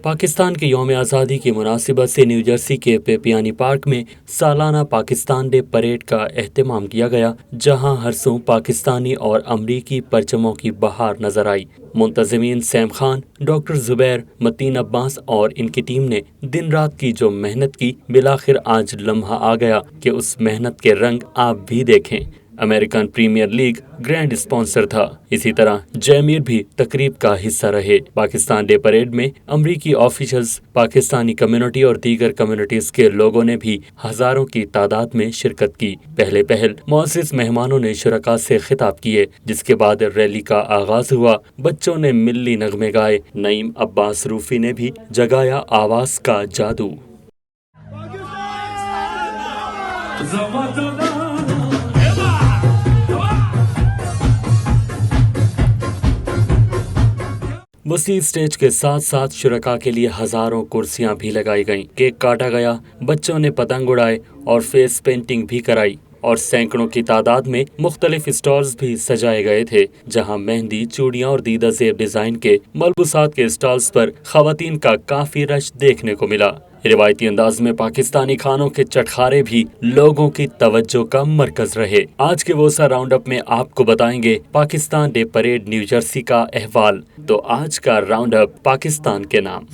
पाकिस्तान के यौम आज़ादी की मुनासिबत से न्यू जर्सी के पेपियानी पार्क में सालाना पाकिस्तान डे परेड का एहतमाम किया गया, जहां हर सू पाकिस्तानी और अमरीकी परचमों की बहार नजर आई। मुंतज़मीन सैम खान, डॉक्टर जुबैर, मतीन अब्बास और इनकी टीम ने दिन रात की जो मेहनत की, बिलाखिर आज लम्हा आ गया कि उस मेहनत के रंग आप भी देखें। American Premier League grand sponsor था। इसी तरह जैमीर भी तकरीब का हिस्सा रहे। पाकिस्तान डे परेड में अमरीकी ऑफिशियल्स, पाकिस्तानी कम्युनिटी और दीगर कम्युनिटीज के लोगों ने भी हजारों की तादाद में शिरकत की। पहल मुअज़्ज़िज़ मेहमानों ने शुरका से खिताब किए, जिसके बाद रैली का आगाज हुआ। बच्चों ने मिल्ली नगमे गाए। नईम अब्बास रूफी ने भी जगाया आवाज का जादू। वसी स्टेज के साथ साथ शुरका के लिए हजारों कुर्सियां भी लगाई गईं। केक काटा गया, बच्चों ने पतंग उड़ाए और फेस पेंटिंग भी कराई और सैकड़ों की तादाद में मुख्तलिफ स्टॉल्स भी सजाए गए थे, जहां मेहंदी, चूड़ियां और दीदा ज़ेब डिजाइन के मलबूसात के स्टॉल्स पर खवातीन का काफी रश देखने को मिला। रिवायती अंदाज में पाकिस्तानी खानों के चटखारे भी लोगों की तवज्जो का मरकज रहे। आज के वोसा राउंड अप में आपको बताएंगे Pakistan day parade new Jersey का अहवाल। तो आज का राउंड अप पाकिस्तान के नाम।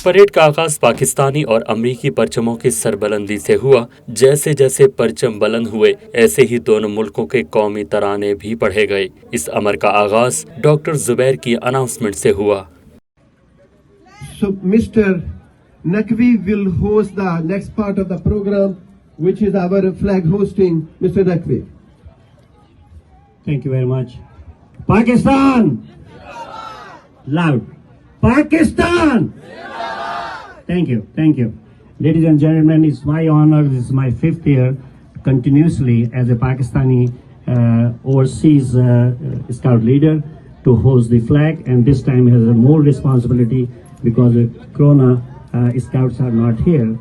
परेड का आगाज पाकिस्तानी और अमरीकी परचमों की सरबलंदी से हुआ। जैसे जैसे परचम बुलंद हुए, ऐसे ही दोनों मुल्कों के कौमी तराने भी पढ़े गए। इस अमर का आगाज डॉक्टर जुबैर की अनाउंसमेंट से हुआ। So Mr. Naqvi will host the next part of the program, which is our flag hosting. Mr. Naqvi. Thank you very much. Pakistan! Loud. Pakistan! Thank you. Ladies and gentlemen, it's my honor, this is my 5th year continuously as a Pakistani overseas scout leader to host the flag, and this time has a more responsibility because Corona scouts are not here.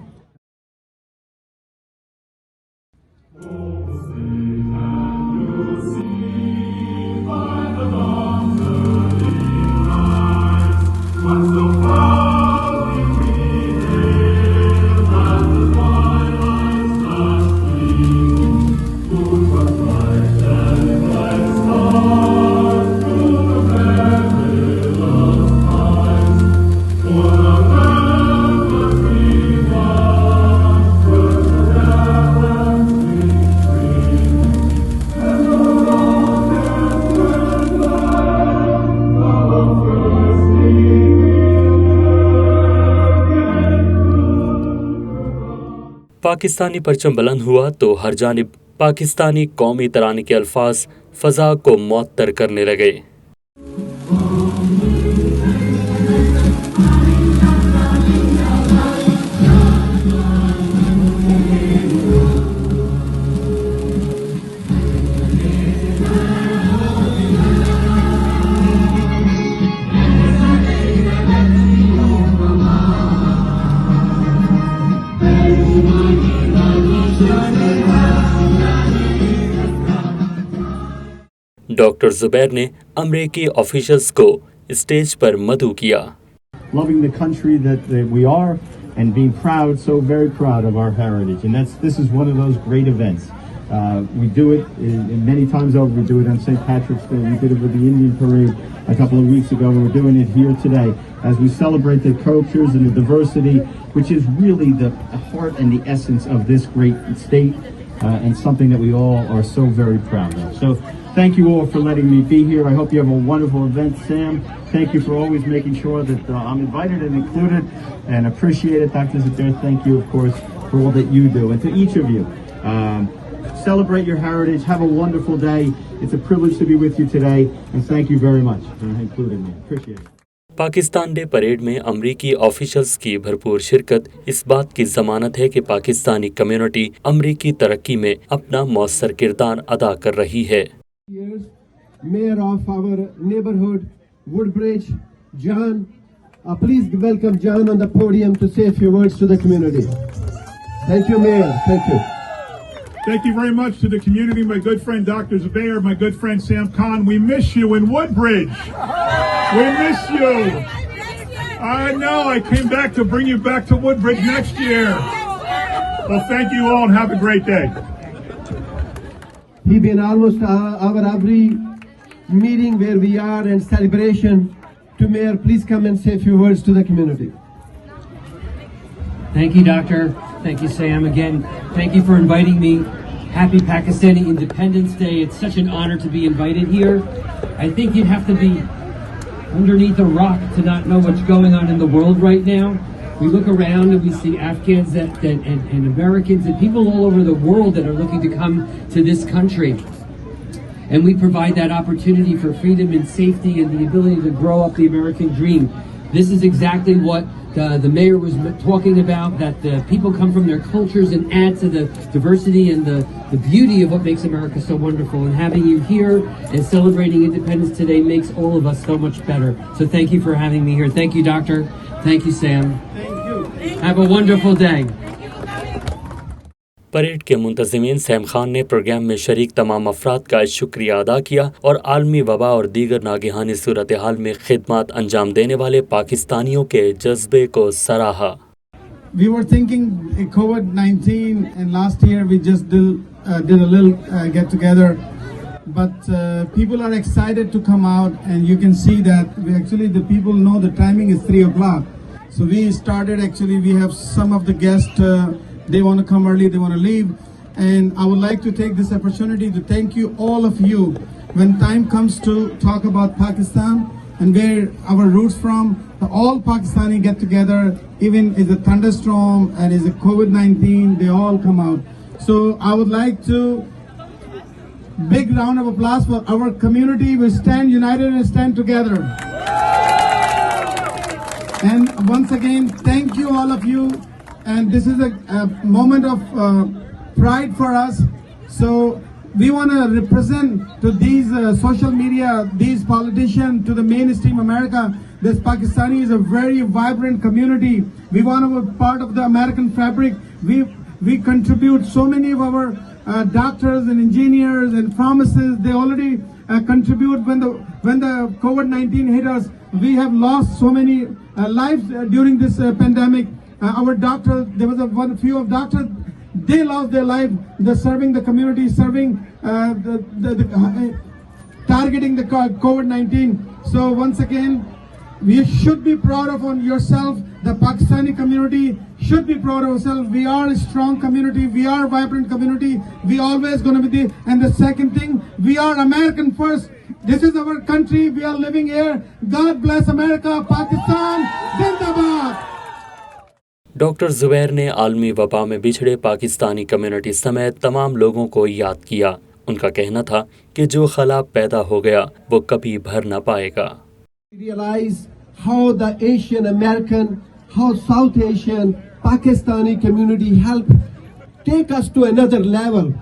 Pakistani परचम बुलंद हुआ तो हर जानिब पाकिस्तानी कौमी तराने के अल्फाज फजा को मुअत्तर करने लगे। डॉक्टर जुबैर ने अमेरिकी ऑफिशियल्स को स्टेज पर मदऊ किया। Loving the country that we are and being proud, so very proud of our heritage, and this is one of those great events. We do it many times over. We do it on St. Patrick's Day. We did it with the Indian Parade a couple of weeks ago. We're doing it here today as we celebrate the cultures and the diversity, which is really the heart and the essence of this great state, and something that we all are so very proud of. So thank you all for letting me be here. I hope you have a wonderful event. Sam, thank you for always making sure that I'm invited and included and appreciate it. Dr. Zubair, thank you, of course, for all that you do. And to each of you, celebrate your heritage. Have a wonderful day. It's a privilege to be with you today. And thank you very much for including me. Appreciate it. Pakistan day parade में अमरीकी officials की भरपूर शिरकत इस बात की जमानत है कि पाकिस्तानी कम्युनिटी अमरीकी तरक्की में अपना मौसर किरदार अदा कर रही है। Mayor of our neighborhood, Woodbridge, John. Please welcome John on the podium to say a few words to the community. Thank you, Mayor. Thank you. Thank you very much to the community, my good friend Dr. Zubair, my good friend Sam Khan. We miss you in Woodbridge. We miss you. I know, I came back to bring you back to Woodbridge next year. Well, thank you all and have a great day. He been almost our every meeting where we are and celebration. To Mayor, please come and say a few words to the community. Thank you, Doctor. Thank you, Sam. Again, thank you for inviting me. Happy Pakistani Independence Day. It's such an honor to be invited here. I think you'd have to be underneath a rock to not know what's going on in the world right now. We look around and we see Afghans and Americans and people all over the world that are looking to come to this country. And we provide that opportunity for freedom and safety and the ability to grow up the American dream. This is exactly what the mayor was talking about, that the people come from their cultures and add to the diversity and the beauty of what makes America so wonderful. And having you here and celebrating independence today makes all of us so much better. So thank you for having me here. Thank you, Doctor. Thank you, Sam. Thank you. Have a wonderful day. Parade के मुंतज़िमीन Sam Khan ने programme में शरीक तमाम अफराद का शुक्रिया अदा किया और आलमी वबा और दीगर नागहानी सूरत हाल में खिदमत अंजाम देने वाले पाकिस्तानियों के जज्बे को सराहा। We were thinking COVID-19 and last year we just did a little get together, but people are excited to come out and you can see that the people know the timing is 3 o'clock. So we started we have some of the guests they want to come early, they want to leave. And I would like to take this opportunity to thank you, all of you. When time comes to talk about Pakistan and where our roots from, all Pakistani get together, even if a thunderstorm and is a COVID-19, they all come out. So I would like to big round of applause for our community. We stand united and stand together. And once again, thank you all of you. And this is a moment of pride for us. So we want to represent to these social media, these politicians, to the mainstream America. This Pakistani is a very vibrant community. We want to be part of the American fabric. We contribute so many of our doctors and engineers and pharmacists. They already contribute when the COVID-19 hit us. We have lost so many lives during this pandemic. Our doctors, there was a few of doctors, they lost their life. They're serving the community, serving targeting the COVID-19. So once again, we should be proud of yourself. The Pakistani community should be proud of ourselves. We are a strong community. We are a vibrant community. We always going to be there. And the second thing, we are American first. This is our country. We are living here. God bless America. Pakistan, Zindabad. Doctor Zubair ने आलमी वबा में बिछड़े Pakistani community समेत तमाम लोगों को याद किया। उनका कहना था कि जो खला पैदा हो गया वो कभी भर न पाएगा। Realize how the Asian American, how South Asian, Pakistani community help take us to another level.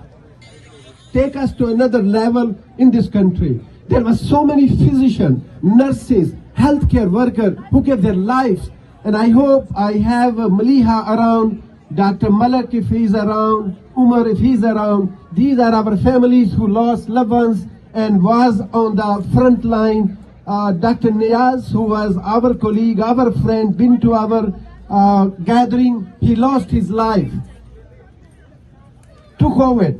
Take us to another level in this country. There were so many physicians, nurses, healthcare workers who gave their lives. And I hope I have Maliha around, Dr. Malak if he's around, Umar if he's around. These are our families who lost loved ones and was on the front line. Dr. Niaz, who was our colleague, our friend, been to our gathering, he lost his life to COVID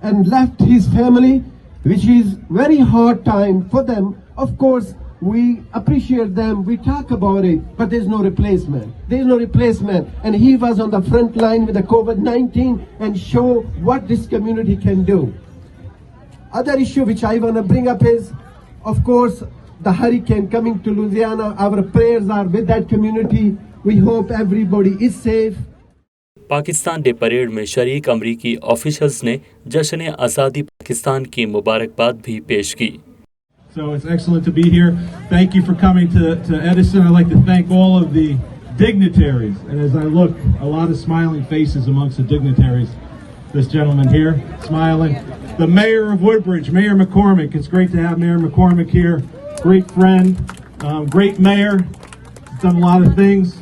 and left his family, which is very hard time for them. Of course, we appreciate them, we talk about it, but there's no replacement. There's no replacement. And he was on the front line with the COVID-19 and show what this community can do. Other issue which I want to bring up is, of course, the hurricane coming to Louisiana. Our prayers are with that community. We hope everybody is safe. Pakistan day parade में शरीक अमरीकी officials ने जश्न आज़ादी पाकिस्तान की मुबारकबाद भी पेश की। So it's excellent to be here. Thank you for coming to Edison. I'd like to thank all of the dignitaries. And as I look, a lot of smiling faces amongst the dignitaries. This gentleman here, smiling. The mayor of Woodbridge, Mayor McCormick. It's great to have Mayor McCormick here. Great friend, great mayor. He's done a lot of things.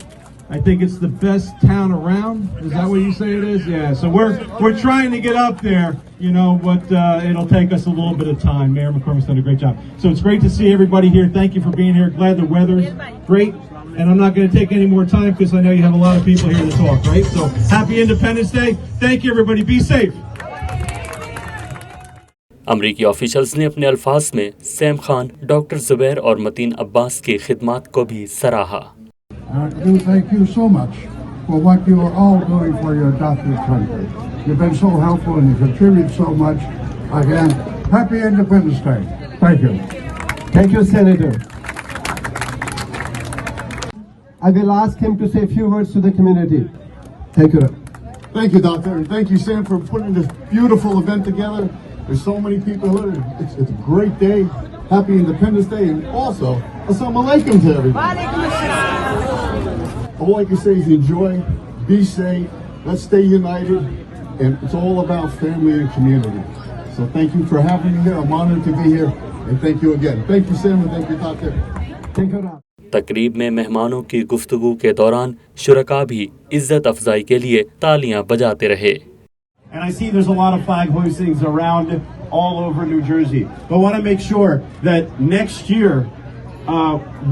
I think it's the best town around. Is that what you say it is? Yeah. So we're trying to get up there, you know, but it'll take us a little bit of time. Mayor McCormick's done a great job. So it's great to see everybody here. Thank you for being here. Glad the weather's great. And I'm not going to take any more time because I know you have a lot of people here to talk, right? So happy Independence Day. Thank you, everybody. Be safe. अमरीकी officials ने अपने अल्फाज में Sam Khan, doctor Zubair और मतीन अब्बास की खिदमत को भी सराहा। Thank you so much for what you are all doing for your adopted country. You've been so helpful and you contribute so much. Again, happy Independence Day. Thank you. Thank you, Senator. I will ask him to say a few words to the community. Thank you. Thank you, Doctor, and thank you, Sam, for putting this beautiful event together. There's so many people here. It's a great day. Happy Independence Day, and also Assalamu alaikum to everybody. All I can say is enjoy, be safe, let's stay united, and it's all about family and community. So thank you for having me here. I'm honored to be here, and thank you again. Thank you, Sam, and thank you, Doctor. Thank you. तकरीब में मेहमानों की गुफ्तगू के दौरान शुरका भी इज्जत अफजाई के लिए तालियां बजाते रहे। And I see there's a lot of flag hoistings around all over New Jersey. But I want to make sure that next year,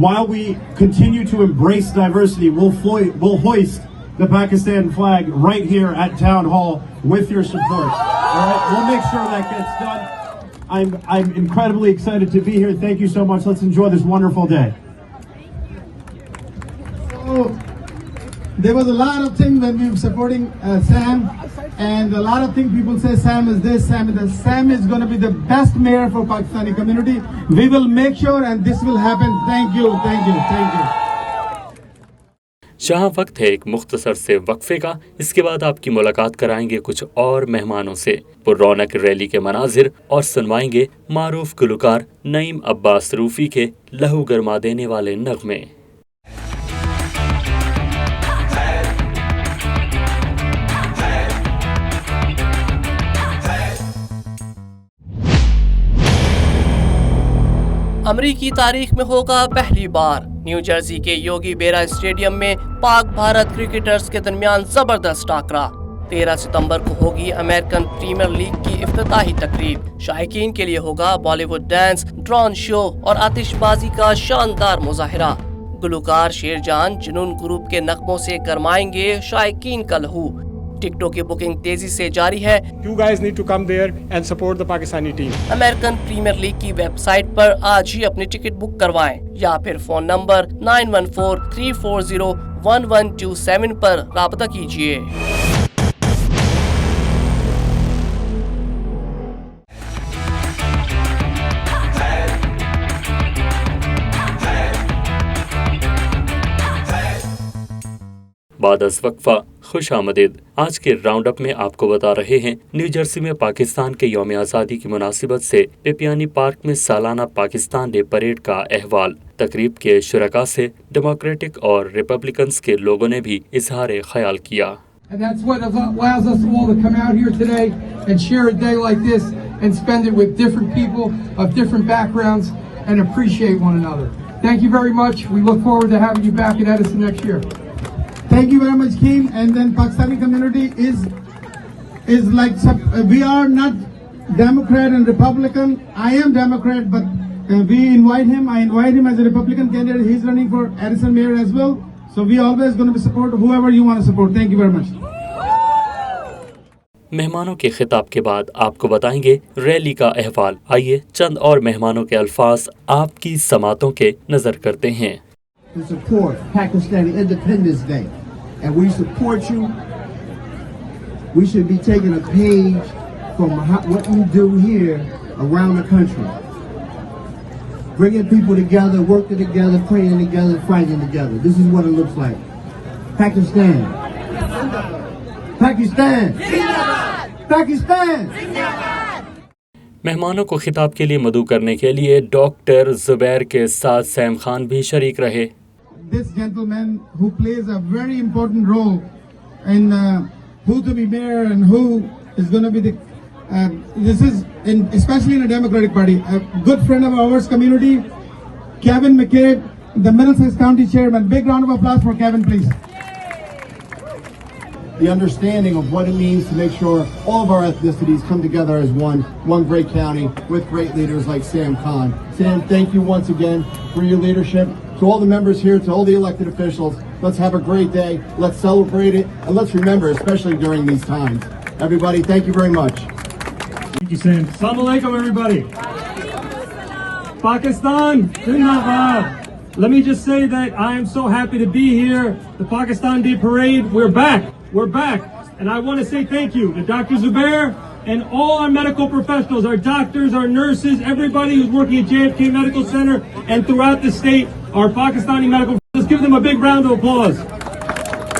while we continue to embrace diversity, we'll hoist the Pakistan flag right here at Town Hall with your support. All right, we'll make sure that gets done. I'm incredibly excited to be here. Thank you so much. Let's enjoy this wonderful day. So, there was a lot of things when we were supporting Sam, and a lot of things people say Sam is this, Sam is that. Sam is going to be the best mayor for Pakistani community. We will make sure, and this will happen. Thank you, thank you, thank you. जहाँ वक्त है एक मुख्तसर से वक्फे का, इसके बाद आपकी मुलाकात कराएंगे कुछ और मेहमानों से, पुररौनक रैली के मनाजिर और सुनवाएंगे मारूफ गुलकार नईम अब्बास रूफी के लहू गरमा देने वाले नगमे। अमरीकी तारीख में होगा पहली बार न्यू जर्सी के योगी बेरा स्टेडियम में पाक भारत क्रिकेटर्स के दरमियान जबरदस्त टाकरा। 13 सितंबर को होगी अमेरिकन प्रीमियर लीग की इफ्तिताही तकरीब। शायकीन के लिए होगा बॉलीवुड डांस, ड्रोन शो और आतिशबाजी का शानदार मुजाहिरा। गुलकार शेरजान जुनून ग्रुप के नगमों से गरमाएंगे शायकीन का लहू। टिकटों की बुकिंग तेजी से जारी है। You guys need to come there and support the Pakistani team. American Premier League की वेबसाइट पर आज ही अपनी टिकट बुक करवाएं या फिर फोन नंबर 9143401127 पर राब्ता कीजिए। बाद अज़ वक्फा खुश आमदीद। आज के राउंड अप में आपको बता रहे हैं न्यू जर्सी में पाकिस्तान के यौम आज़ादी की मुनासिबत से पेपियानी पार्क में सालाना पाकिस्तान डे परेड का अहवाल। तकरीब के शुरका से डेमोक्रेटिक और रिपब्लिकन्स के लोगों ने भी इजहार ख्याल किया। And that's what allows us all to come out here today and share a day like this and spend it with different people of different backgrounds and appreciate one another. Thank you very much. We look forward to having you back at Edison next year. Thank you very much, Keem. And then Pakistani community is like, we are not Democrat and Republican. I am Democrat, but we invite him. I invite him as a Republican candidate. He's running for Edison mayor as well. So we always going to support whoever you want to support. Thank you very much. मेहमानों के खिताब के बाद आपको बताएंगे rally का अहवाल। आइए चंद और मेहमानों के अल्फाज आपकी समातों के नजर करते हैं। To support Pakistani Independence Day, and we support you. We should be taking a page from what you do here around the country, bringing people together, working together, praying together, fighting together. This is what it looks like. Pakistan, Pakistan, Pakistan. मेहमानों को खिताब के लिए मदऊ करने के लिए doctor Zubair के साथ सैम खान भी शरीक रहे। This gentleman who plays a very important role in who to be mayor and who is going to be the. This is especially in a Democratic Party. A good friend of ours community, Kevin McCabe, the Middlesex County Chairman. Big round of applause for Kevin, please. the understanding of what it means to make sure all of our ethnicities come together as one great county with great leaders like Sam Khan. Sam, thank you once again for your leadership. To all the members here, to all the elected officials, let's have a great day, let's celebrate it, and let's remember, especially during these times. Everybody, thank you very much. Thank you, Sam. Assalamu alaikum, everybody. Pakistan, Zindabad. Let me just say that I am so happy to be here. The Pakistan Day Parade, we're back. We're back. And I want to say thank you to Dr. Zubair and all our medical professionals, our doctors, our nurses, everybody who's working at JFK Medical Center and throughout the state, our Pakistani medical professionals. Let's give them a big round of applause.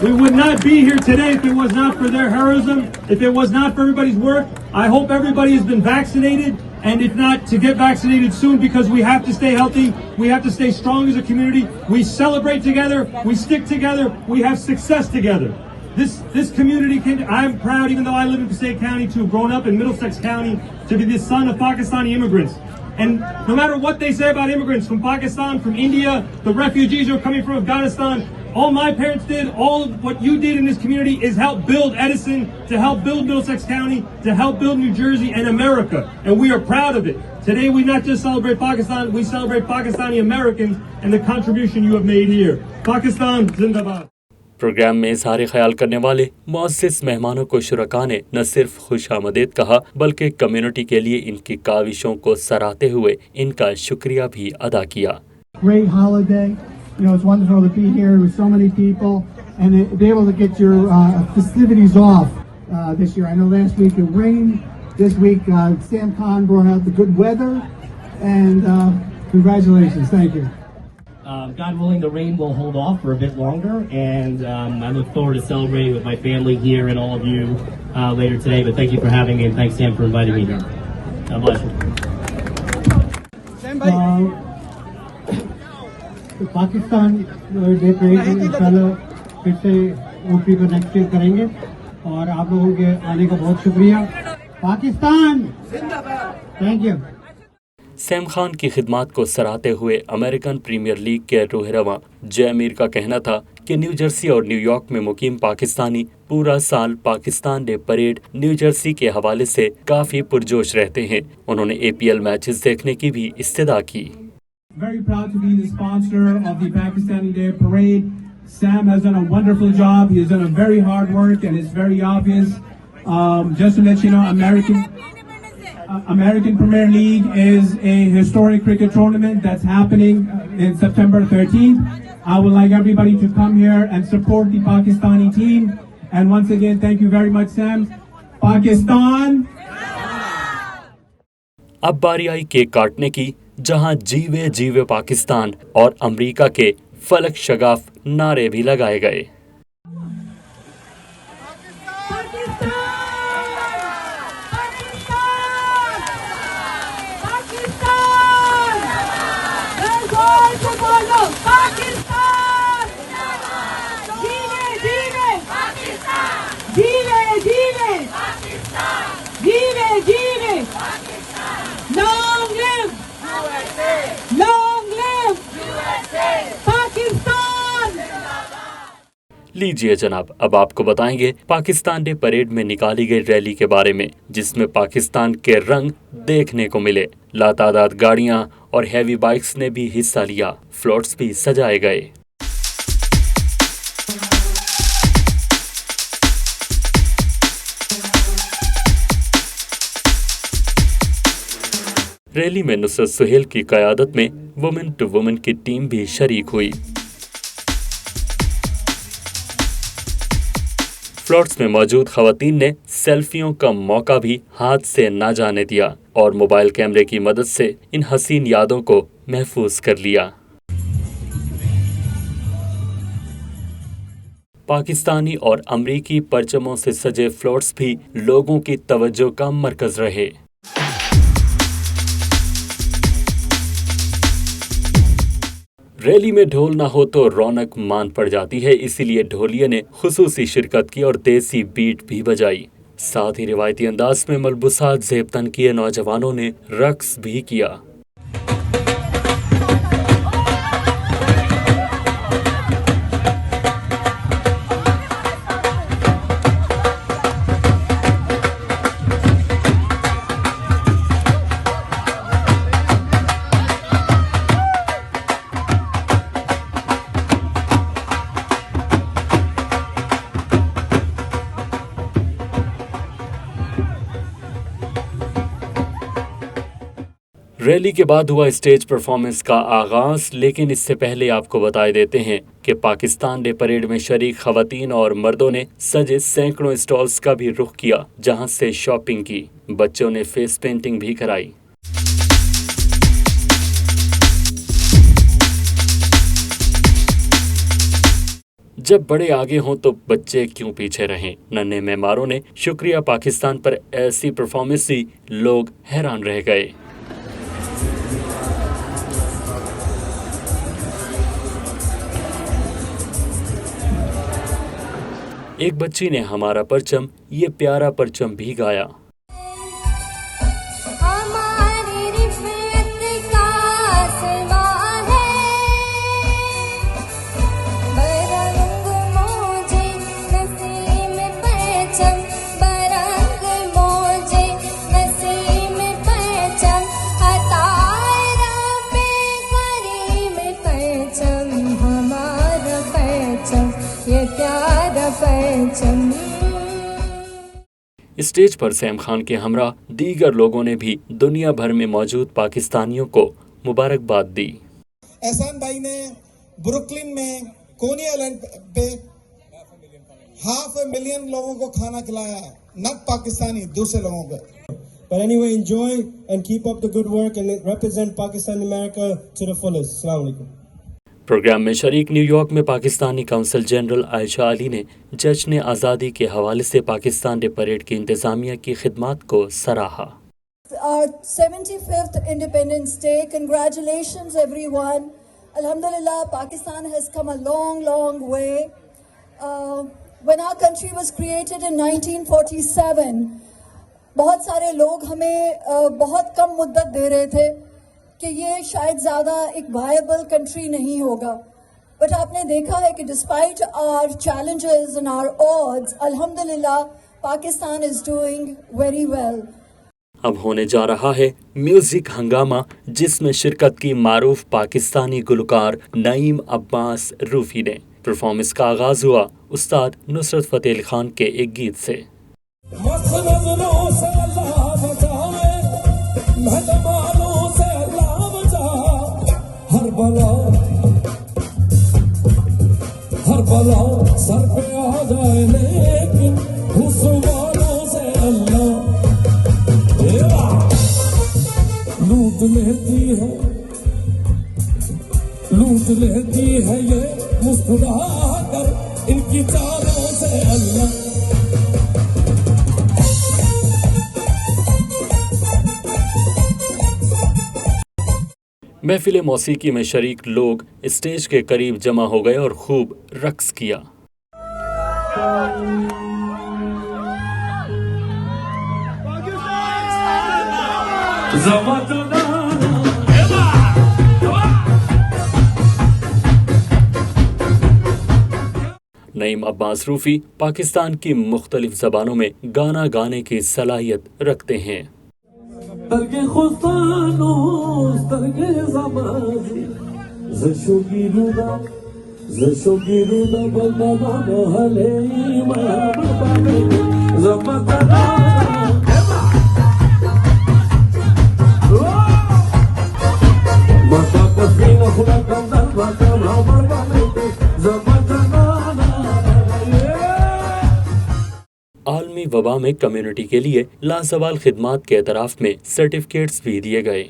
We would not be here today if it was not for their heroism, if it was not for everybody's work. I hope everybody has been vaccinated, and if not, to get vaccinated soon, because we have to stay healthy. We have to stay strong as a community. We celebrate together. We stick together. We have success together. This community I'm proud, even though I live in Passaic County, to have grown up in Middlesex County, to be the son of Pakistani immigrants. And no matter what they say about immigrants from Pakistan, from India, the refugees who are coming from Afghanistan, all my parents did, all what you did in this community is help build Edison, to help build Middlesex County, to help build New Jersey and America. And we are proud of it. Today we not just celebrate Pakistan, we celebrate Pakistani Americans and the contribution you have made here. Pakistan, Zindabad. Program में इज़हार ख्याल करने वाले मुअज़्ज़िज़ मेहमानों को शुरका ने न सिर्फ खुशामदीद कहा, बल्कि कम्युनिटी के लिए इनकी काविशों को सराहते हुए इनका शुक्रिया भी अदा किया। Great holiday. You know, it's wonderful to be here with so many people and be able to get your festivities off this year. I know last week it rained. This week Sam Khan brought out the good weather, and congratulations. Thank you. God willing, the rain will hold off for a bit longer, and I look forward to celebrating with my family here and all of you later today. But thank you for having me, and thanks, Sam, for inviting me here. God bless you. Pakistan day parade इंशाल्लाह फिर से OP को next year करेंगे, और आप लोगों के आने का बहुत शुक्रिया। पाकिस्तान जिंदाबाद। Thank you. सैम खान की खिदमात को सराहते हुए अमेरिकन प्रीमियर लीग के रूहरवा जय मीर का कहना था कि न्यू जर्सी और न्यूयॉर्क में मुकीम पाकिस्तानी पूरा साल Pakistan day parade new Jersey के हवाले से काफी पुरजोश रहते हैं। उन्होंने APL मैचेस देखने की भी इस्तदा की। Very proud to be the sponsor of the Pakistani Day Parade. Sam has done a wonderful job. He has done a very hard work, and it's very obvious. Just to let you know, American Premier League is a historic cricket tournament that's happening in September 13th. I would like everybody to come here and support the Pakistani team. And once again, thank you very much, Sam. Pakistan. अब बारी आई cake काटने की, जहां जीवे जीवे पाकिस्तान और America के फलक शगाफ नारे भी लगाए गए। Long live USA! Long live USA! Pakistan! लीजिए जनाब, अब आपको बताएंगे पाकिस्तान डे परेड में निकाली गई रैली के बारे में, जिसमें पाकिस्तान के रंग देखने को मिले। लातादाद गाड़ियां और हैवी बाइक्स ने भी हिस्सा लिया। फ्लोट्स भी सजाए गए। रैली में नुसरत सुहेल की क़यादत में वुमेन टू वुमेन की टीम भी शरीक हुई। फ्लोट्स में मौजूद खवातीन ने सेल्फियों का मौका भी हाथ से ना जाने दिया और मोबाइल कैमरे की मदद से इन हसीन यादों को महफूज कर लिया। पाकिस्तानी और अमरीकी परचमों से सजे फ्लोट्स भी लोगों की तवज्जो का मरकज रहे। रैली में ढोल ना हो तो रौनक मान पड़ जाती है, इसीलिए ढोलिये ने खुसूसी शिरकत की और देसी बीट भी बजाई। साथ ही रिवायती अंदाज में मलबूसात ज़ेबतन किए नौजवानों ने रक्स भी किया। रैली के बाद हुआ स्टेज परफॉर्मेंस का आगाज, लेकिन इससे पहले आपको बताए देते हैं कि पाकिस्तान डे परेड में शरीक खवातीन और मर्दों ने सजे सैकड़ों स्टॉल्स का भी रुख किया, जहां से शॉपिंग की। बच्चों ने फेस पेंटिंग भी कराई। जब बड़े आगे हों तो बच्चे क्यों पीछे रहें। नन्हे मेहमानों ने शुक्रिया पाकिस्तान पर ऐसी परफॉर्मेंस दी, लोग हैरान रह गए। एक बच्ची ने हमारा परचम, ये प्यारा परचम भी गाया। स्टेज पर सैम खान के हमरा दीगर लोगों ने भी दुनिया भर में मौजूद पाकिस्तानियों को मुबारकबाद दी। एहसान भाई ने ब्रुकलिन में कोनी आइलैंड पे 500,000 लोगों को खाना खिलाया है, नॉट पाकिस्तानी, दूसरे लोगों को। But anyway, enjoy and keep up the good work and represent Pakistan America to the fullest. Assalamu alaikum. Program में शरीक न्यूयॉर्क में पाकिस्तानी काउंसिल जनरल आयशा अली ने जश्न आज़ादी के हवाले से पाकिस्तान डे परेड की इंतजामिया की खिदमत को सराहा। Our 75th Independence Day. Congratulations everyone. Alhamdulillah, Pakistan has come a long, long way. When our country was created in 1947, बहुत सारे लोग हमें बहुत कम मुद्दत दे रहे थे कि ये शायद ज़्यादा एक वायबल कंट्री नहीं होगा, बट आपने देखा है कि despite our challenges and our odds, अल्हम्दुलिल्लाह Pakistan is doing very well. अब होने जा रहा है म्यूजिक हंगामा, जिसमें शिरकत की मारूफ पाकिस्तानी गुलकार नईम अब्बास रूफी ने। परफॉर्मेंस का आगाज हुआ उस्ताद नुसरत फतेह अली खान के एक गीत से। हर बला सर पे आ जाए, लेकिन खुशवालों से अल्लाह लूट लेती है ये मुस्कुरा कर इनकी चालों से अल्लाह। महफिल मौसीकी में शरीक लोग स्टेज के करीब जमा हो गए और खूब रक्स किया। नईम अब्बास रूफी पाकिस्तान की मुख्तलिफ ज़बानों में गाना गाने की सलाहियत रखते हैं। Darghe khostanos, darghe zamani, zashogiruda, balbana halei marbane, zamatana. Mata kafina khula kamdar bakam marbane, zamatana. आलमी वबा में कम्युनिटी के लिए लाजवाल खिदमात के एतराफ़ में सर्टिफिकेट्स भी दिए गए।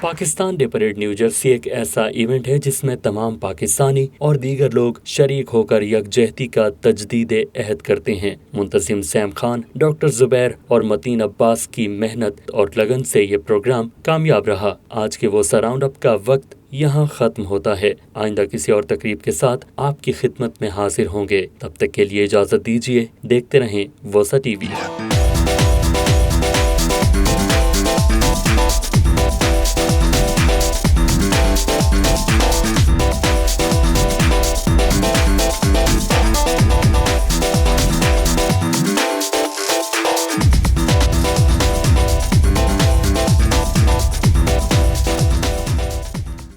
Pakistan day parade new Jersey एक ऐसा इवेंट है जिसमें तमाम पाकिस्तानी और दीगर लोग शरीक होकर यकजहती का तजदीद अहद करते हैं। मुंतजिम सैम खान, डॉक्टर जुबैर और मतीन अब्बास की मेहनत और लगन से ये प्रोग्राम कामयाब रहा। आज के वो राउंड अप का वक्त यहाँ ख़त्म होता है। आइंदा किसी और तकरीब के साथ आपकी खिदमत में हाजिर होंगे। तब तक के लिए इजाज़त दीजिए। देखते रहें वोसा टीवी।